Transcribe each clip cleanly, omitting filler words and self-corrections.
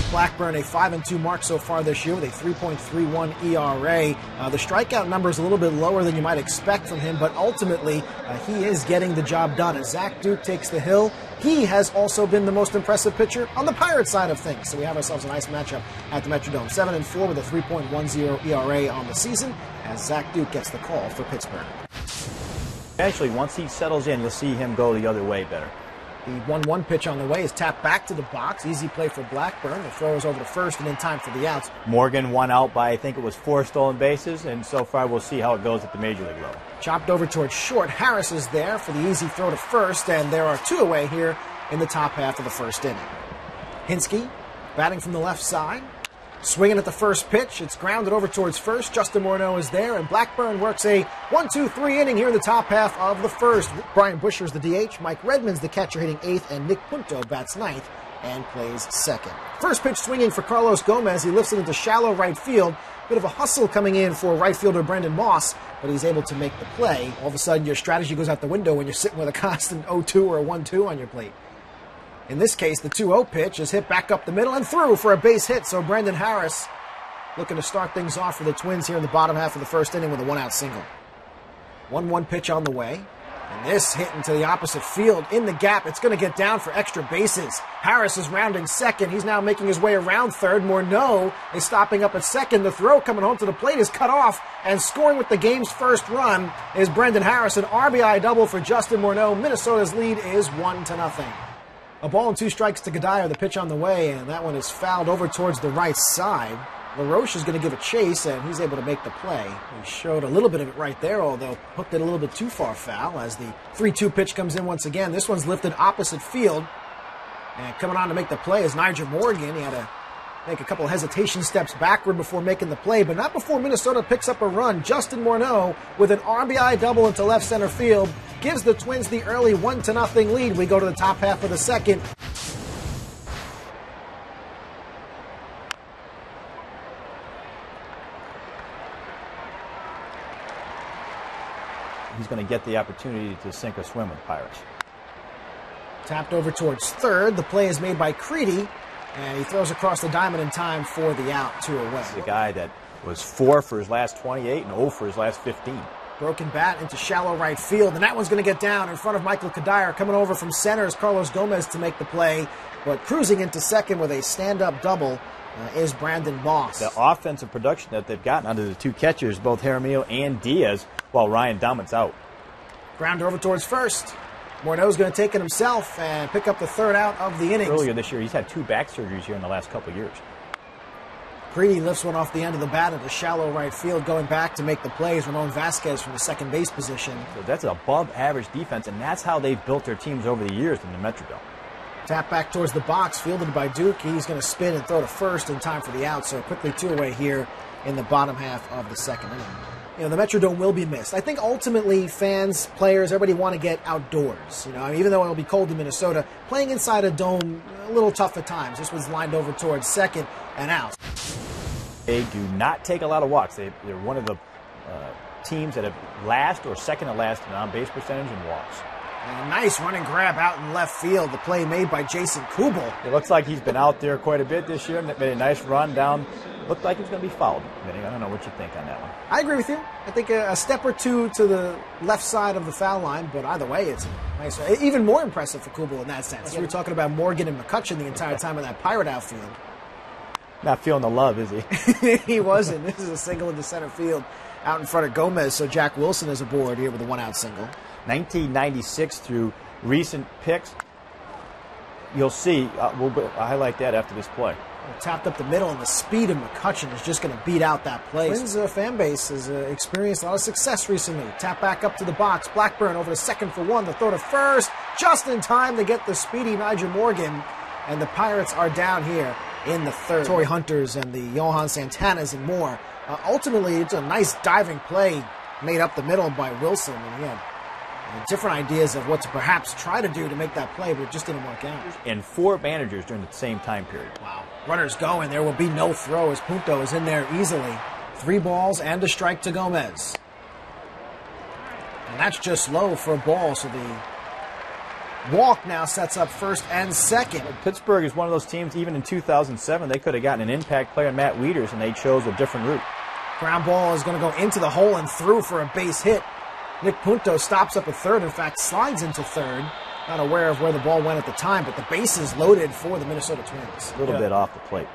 Nick Blackburn, a 5-2 mark so far this year with a 3.31 ERA. The strikeout number is a little bit lower than you might expect from him, but ultimately he is getting the job done. As Zach Duke takes the hill, he has also been the most impressive pitcher on the Pirates side of things. So we have ourselves a nice matchup at the Metrodome. 7-4 with a 3.10 ERA on the season, as Zach Duke gets the call for Pittsburgh. Actually, once he settles in, you'll see him go the other way better. The 1-1 pitch on the way is tapped back to the box. Easy play for Blackburn. The throw is over to first and in time for the outs. Morgan won out by, I think it was 4 stolen bases, and so far we'll see how it goes at the major league level. Chopped over towards short. Harris is there for the easy throw to first, and there are 2 away here in the top half of the first inning. Hinske batting from the left side. Swinging at the first pitch. It's grounded over towards first. Justin Morneau is there, and Blackburn works a 1-2-3 inning here in the top half of the first. Brian Buscher's the DH. Mike Redmond's the catcher hitting 8th, and Nick Punto bats 9th and plays 2nd. First pitch swinging for Carlos Gomez. He lifts it into shallow right field. Bit of a hustle coming in for right fielder Brendan Moss, but he's able to make the play. All of a sudden, your strategy goes out the window when you're sitting with a constant 0-2 or a 1-2 on your plate. In this case, the 2-0 pitch is hit back up the middle and through for a base hit. So Brendan Harris looking to start things off for the Twins here in the bottom half of the first inning with a 1-out single. 1-1 pitch on the way. And this hit into the opposite field in the gap. It's going to get down for extra bases. Harris is rounding second. He's now making his way around third. Morneau is stopping up at second. The throw coming home to the plate is cut off. And scoring with the game's first run is Brendan Harris. An RBI double for Justin Morneau. Minnesota's lead is 1-0. A ball and 2 strikes to Gadier, the pitch on the way, and that one is fouled over towards the right side. LaRoche is going to give a chase, and he's able to make the play. He showed a little bit of it right there, although hooked it a little bit too far foul as the 3-2 pitch comes in once again. This one's lifted opposite field, and coming on to make the play is Nyjer Morgan. He had to make a couple of hesitation steps backward before making the play, but not before Minnesota picks up a run. Justin Morneau with an RBI double into left center field gives the Twins the early 1-0 lead. We go to the top half of the second. He's going to get the opportunity to sink or swim with the Pirates. Tapped over towards third. The play is made by Creedy, and he throws across the diamond in time for the out, 2 away. This is a guy that was 4 for his last 28 and 0 for his last 15. Broken bat into shallow right field, and that one's going to get down in front of Michael Gadier. Coming over from center is Carlos Gomez to make the play, but cruising into second with a stand-up double is Brandon Moss. The offensive production that they've gotten under the 2 catchers, both Jaramillo and Diaz, while Ryan Doumann's out. Grounder over towards first. Morneau's going to take it himself and pick up the 3rd out of the innings. Earlier this year, he's had 2 back surgeries here in the last couple of years. Creedy lifts one off the end of the bat into shallow right field, going back to make the plays. Ramon Vasquez from the second base position. So that's an above-average defense, and that's how they've built their teams over the years in the Metrodome. Tap back towards the box, fielded by Duke. He's going to spin and throw to first in time for the out. So quickly 2 away here in the bottom half of the second inning. You know, the Metrodome will be missed. I think ultimately fans, players, everybody want to get outdoors. You know, I mean, even though it'll be cold in Minnesota, playing inside a dome, a little tough at times. This one's lined over towards second and out. They do not take a lot of walks. They're one of the teams that have last or second to last in on-base percentage and walks. And a nice running grab out in left field. The play made by Jason Kubel. It looks like he's been out there quite a bit this year and made a nice run down. Looked like he was going to be fouled. I don't know what you think on that one. I agree with you. I think a step or 2 to the left side of the foul line, but either way, it's nice. Even more impressive for Kubel in that sense. We were talking about Morgan and McCutchen the entire time of that Pirate outfield. Not feeling the love, is he? He wasn't. This is a single into center field out in front of Gomez, so Jack Wilson is aboard here with a 1-out single. 1996 through recent picks. You'll see. We'll highlight that after this play. Tapped up the middle, and the speed of McCutchen is just going to beat out that play. Twins fan base has experienced a lot of success recently. Tap back up to the box. Blackburn over to second for 1. The throw to first, just in time to get the speedy Nyjer Morgan. And the Pirates are down here in the third. Torrey Hunters and the Johan Santanas and more. Ultimately, it's a nice diving play made up the middle by Wilson. And he had different ideas of what to perhaps try to do to make that play, but it just didn't work out. And 4 managers during the same time period. Wow. Runners going. There will be no throw as Punto is in there easily. 3 balls and a strike to Gomez. And that's just low for a ball, so the walk now sets up first and second. Pittsburgh is one of those teams, even in 2007, they could have gotten an impact player, Matt Wieters, and they chose a different route. Ground ball is going to go into the hole and through for a base hit. Nick Punto stops up at third, in fact, slides into third. Not aware of where the ball went at the time, but the base is loaded for the Minnesota Twins. A little bit off the plate.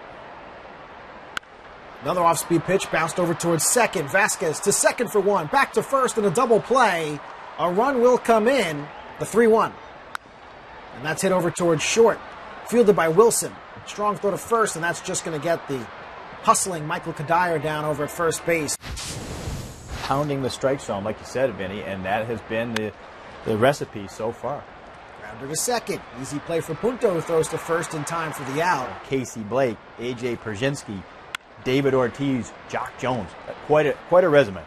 Another off-speed pitch bounced over towards second. Vasquez to second for one. Back to first in a double play. A run will come in. The 3-1. And that's hit over towards short. Fielded by Wilson. Strong throw to first, and that's just going to get the hustling Michael Cuddyer down over at first base. Pounding the strike zone, like you said, Vinny, and that has been the recipe so far. Grounder to second. Easy play for Punto, who throws to first in time for the out. Casey Blake, A.J. Przynski, David Ortiz, Jock Jones. Quite a resume.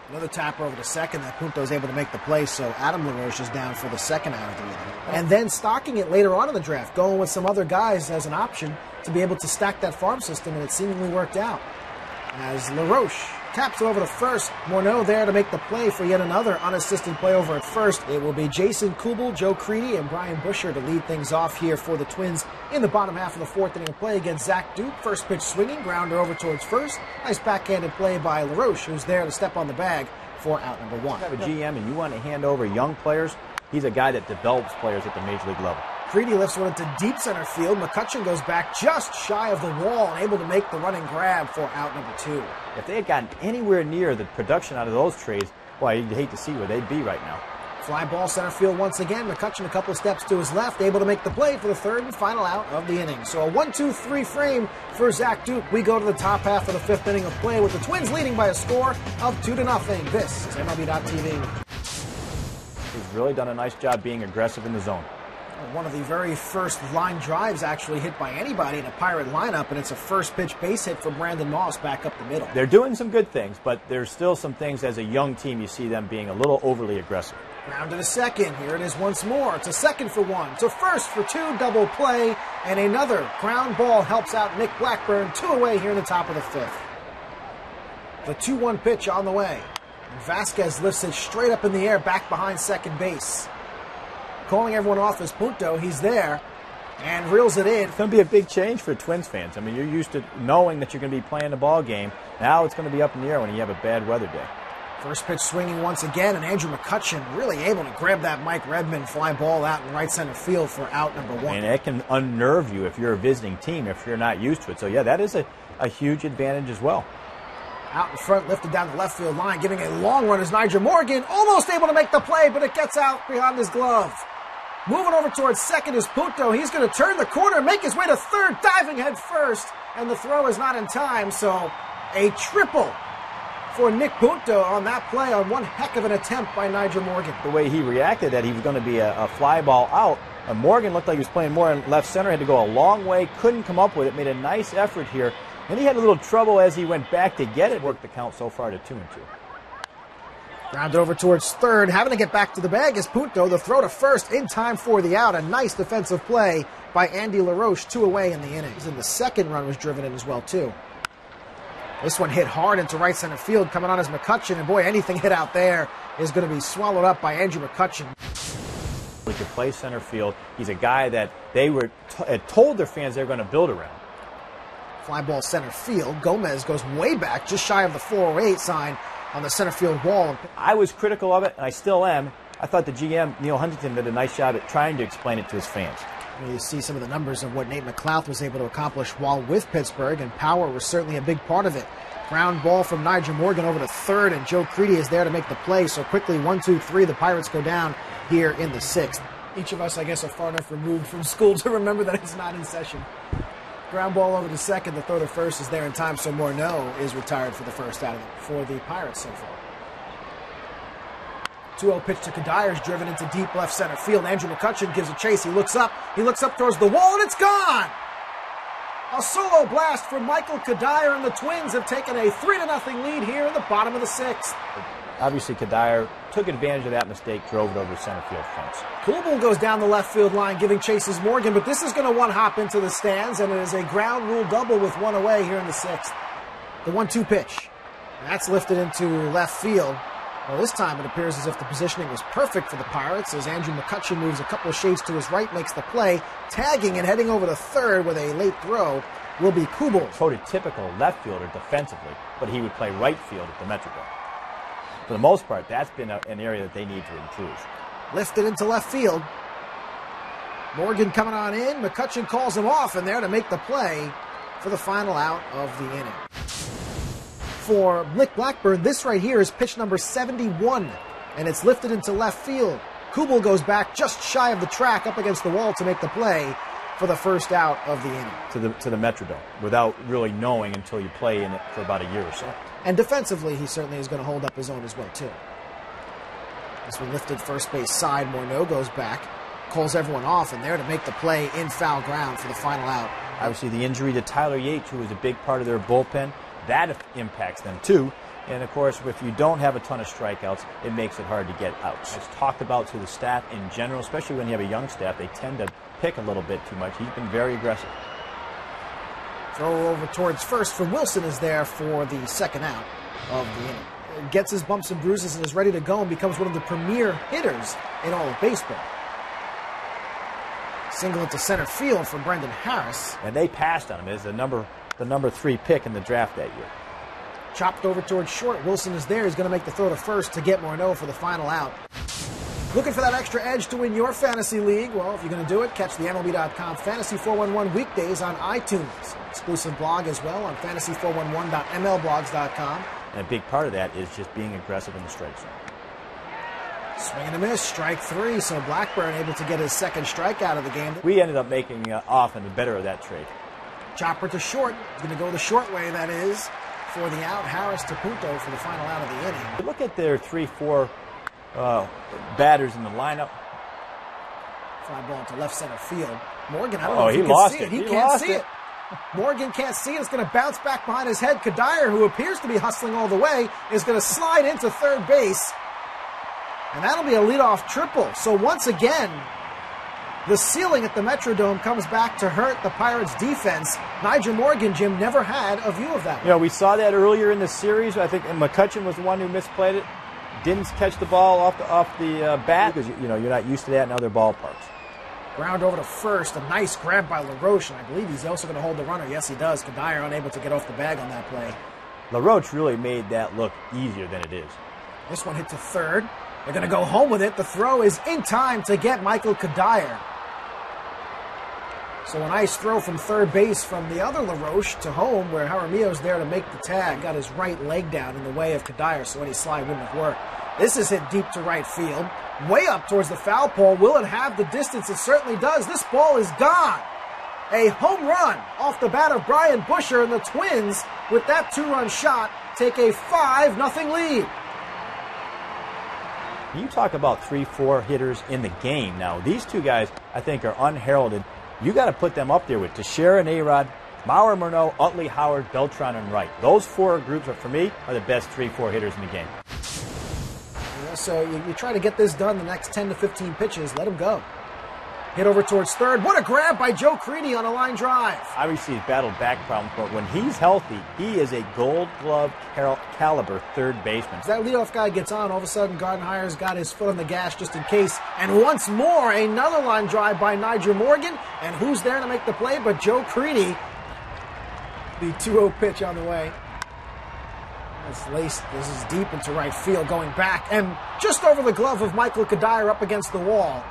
Another tapper over to second that Punto is able to make the play, so Adam LaRoche is down for the second out of the inning. And then stocking it later on in the draft, going with some other guys as an option to be able to stack that farm system, and it seemingly worked out. As LaRoche taps it over to first, Morneau there to make the play for yet another unassisted play over at first. It will be Jason Kubel, Joe Crede, and Brian Busher to lead things off here for the Twins in the bottom half of the fourth inning of play against Zach Duke. First pitch swinging, grounder over towards first. Nice backhanded play by LaRoche, who's there to step on the bag for out number one. If you have a GM and you want to hand over young players, he's a guy that develops players at the major league level. Crede lifts one into deep center field. McCutchen goes back just shy of the wall and able to make the running grab for out number two. If they had gotten anywhere near the production out of those trades, boy, you'd hate to see where they'd be right now. Fly ball center field once again. McCutchen a couple of steps to his left, able to make the play for the third and final out of the inning. So a 1-2-3 frame for Zach Duke. We go to the top half of the fifth inning of play with the Twins leading by a score of 2-0. This is MLB.TV. He's really done a nice job being aggressive in the zone. One of the very first line drives actually hit by anybody in a Pirate lineup, and it's a first pitch base hit for Brandon Moss back up the middle. They're doing some good things, but there's still some things as a young team you see them being a little overly aggressive. Ground to the second. Here it is once more. To second for one. To first for two. Double play. And another ground ball helps out Nick Blackburn. 2 away here in the top of the fifth. The 2-1 pitch on the way. And Vasquez lifts it straight up in the air back behind second base. Calling everyone off is Punto. He's there and reels it in. It's going to be a big change for Twins fans. I mean, you're used to knowing that you're going to be playing a ball game. Now it's going to be up in the air when you have a bad weather day. First pitch swinging once again, and Andrew McCutchen really able to grab that Mike Redmond fly ball out in right center field for out number one. And it can unnerve you if you're a visiting team, if you're not used to it. So, yeah, that is a huge advantage as well. Out in front, lifted down the left field line, giving a long run is Nyjer Morgan, almost able to make the play, but it gets out behind his glove. Moving over towards second is Punto. He's going to turn the corner, make his way to third, diving head first, and the throw is not in time, so a triple for Nick Punto on that play on one heck of an attempt by Nyjer Morgan. The way he reacted, that he was going to be a fly ball out, and Morgan looked like he was playing more in left center, had to go a long way, couldn't come up with it, made a nice effort here, and he had a little trouble as he went back to get it. Worked the count so far to 2-2. Grounded over towards third, having to get back to the bag is Punto. The throw to first in time for the out. A nice defensive play by Andy LaRoche, 2 away in the innings. And the second run was driven in as well, too. This one hit hard into right center field, coming on as McCutchen. And boy, anything hit out there is going to be swallowed up by Andrew McCutchen. He could play center field. He's a guy that they were had told their fans they were going to build around. Fly ball center field. Gomez goes way back, just shy of the 408 sign on the center field wall. I was critical of it, and I still am. I thought the GM, Neil Huntington, did a nice job at trying to explain it to his fans. You see some of the numbers of what Nate McLouth was able to accomplish while with Pittsburgh, and power was certainly a big part of it. Ground ball from Nyjer Morgan over to third, and Joe Crede is there to make the play. So quickly, 1-2-3, the Pirates go down here in the sixth. Each of us, I guess, are far enough removed from school to remember that it's not in session. Ground ball over to second. The throw to first is there in time, so Morneau is retired for the first out of it for the Pirates so far. 2-0 pitch to Cuddyer is driven into deep left center field. Andrew McCutchen gives a chase. He looks up towards the wall, and it's gone! A solo blast for Michael Cuddyer, and the Twins have taken a 3-0 lead here in the bottom of the sixth. Obviously, Cuddyer took advantage of that mistake, drove it over the center field fence. Kubel goes down the left field line, giving chases Morgan, but this is going to one-hop into the stands, and it is a ground rule double with 1 away here in the sixth. The 1-2 pitch. That's lifted into left field. Well, this time it appears as if the positioning was perfect for the Pirates as Andrew McCutchen moves a couple of shades to his right, makes the play, tagging and heading over to third with a late throw will be Kubel. Prototypical left fielder defensively, but he would play right field at the Metrodome. For the most part, that's been an area that they need to improve. Lifted into left field. Morgan coming on in. McCutchen calls him off in there to make the play for the final out of the inning. For Nick Blackburn, this right here is pitch number 71, and it's lifted into left field. Kubel goes back just shy of the track up against the wall to make the play for the first out of the inning. To the Metrodome, without really knowing until you play in it for about a year or so. And defensively, he certainly is going to hold up his own as well, too. This one lifted first base side. Morneau goes back, calls everyone off, and there to make the play in foul ground for the final out. Obviously, the injury to Tyler Yates, who was a big part of their bullpen, that impacts them too. And of course, if you don't have a ton of strikeouts, it makes it hard to get outs. It's talked about to the staff in general, especially when you have a young staff, they tend to pick a little bit too much. He's been very aggressive. Throw over towards first from Wilson is there for the second out of the inning. Gets his bumps and bruises and is ready to go and becomes one of the premier hitters in all of baseball. Single into center field for Brendan Harris. And they passed on him as the number 3 pick in the draft that year. Chopped over towards short. Wilson is there. He's going to make the throw to first to get Morneau for the final out. Looking for that extra edge to win your fantasy league? Well, if you're going to do it, catch the MLB.com Fantasy 411 weekdays on iTunes. Exclusive blog as well on fantasy411.mlblogs.com. And a big part of that is just being aggressive in the strike zone. Swing and a miss, strike 3, so Blackburn able to get his second strikeout of the game. We ended up making often the better of that trade. Chopper to short. He's going to go the short way, that is, for the out. Harris to Punto for the final out of the inning. Look at their 3-4 batters in the lineup. Fly ball to left center field. Morgan, I don't know if he he lost can see it. it. He can't see it. Morgan can't see it. It's going to bounce back behind his head. Kadire, who appears to be hustling all the way, is going to slide into third base. And that'll be a leadoff triple. So once again, the ceiling at the Metrodome comes back to hurt the Pirates' defense. Nyjer Morgan, Jim, never had a view of that. You know, we saw that earlier in the series. I think McCutchen was the one who misplayed it. Didn't catch the ball off the bat because, you know, you're not used to that in other ballparks. Ground over to first. A nice grab by LaRoche, and I believe he's also going to hold the runner. Yes, he does. Kadire unable to get off the bag on that play. LaRoche really made that look easier than it is. This one hit to third. They're going to go home with it. The throw is in time to get Michael Kadire. So a nice throw from third base from the other LaRoche to home, where Jaramillo's there to make the tag. Got his right leg down in the way of Kadire, so any slide wouldn't have worked. This is hit deep to right field. Way up towards the foul pole. Will it have the distance? It certainly does. This ball is gone. A home run off the bat of Brian Busher, and the Twins, with that 2-run shot, take a 5-0 lead. You talk about 3-4 hitters in the game now. These two guys, I think, are unheralded. You got to put them up there with Teixeira and A-Rod, Mauer, Morneau, Utley, Howard, Beltran, and Wright. Those 4 groups, for me, are the best 3-4 hitters in the game. Yeah, so you try to get this done the next 10 to 15 pitches. Let him go. Hit over towards third. What a grab by Joe Crede on a line drive. Obviously, he's battled back problems, but when he's healthy, he is a Gold Glove caliber third baseman. As that leadoff guy gets on, all of a sudden Gardenhire's got his foot on the gas just in case. And once more, another line drive by Nyjer Morgan. And who's there to make the play but Joe Crede? The 2-0 pitch on the way. It's laced. This is deep into right field, going back. And just over the glove of Michael Kadire up against the wall.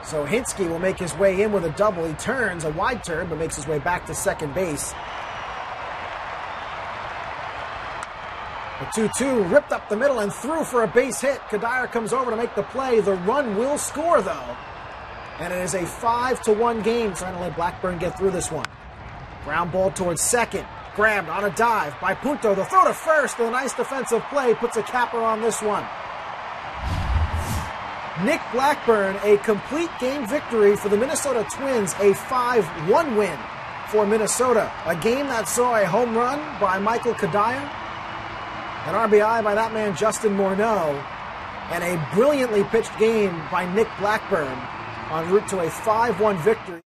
So Hinske will make his way in with a double. He turns, a wide turn, but makes his way back to second base. The 2-2 ripped up the middle and through for a base hit. Kadire comes over to make the play. The run will score, though. And it is a 5-1 game, trying to let Blackburn get through this one. Ground ball towards second. Grabbed on a dive by Punto. The throw to first. A nice defensive play puts a capper on this one. Nick Blackburn, a complete game victory for the Minnesota Twins, a 5-1 win for Minnesota. A game that saw a home run by Michael Kadire, an RBI by that man Justin Morneau, and a brilliantly pitched game by Nick Blackburn en route to a 5-1 victory.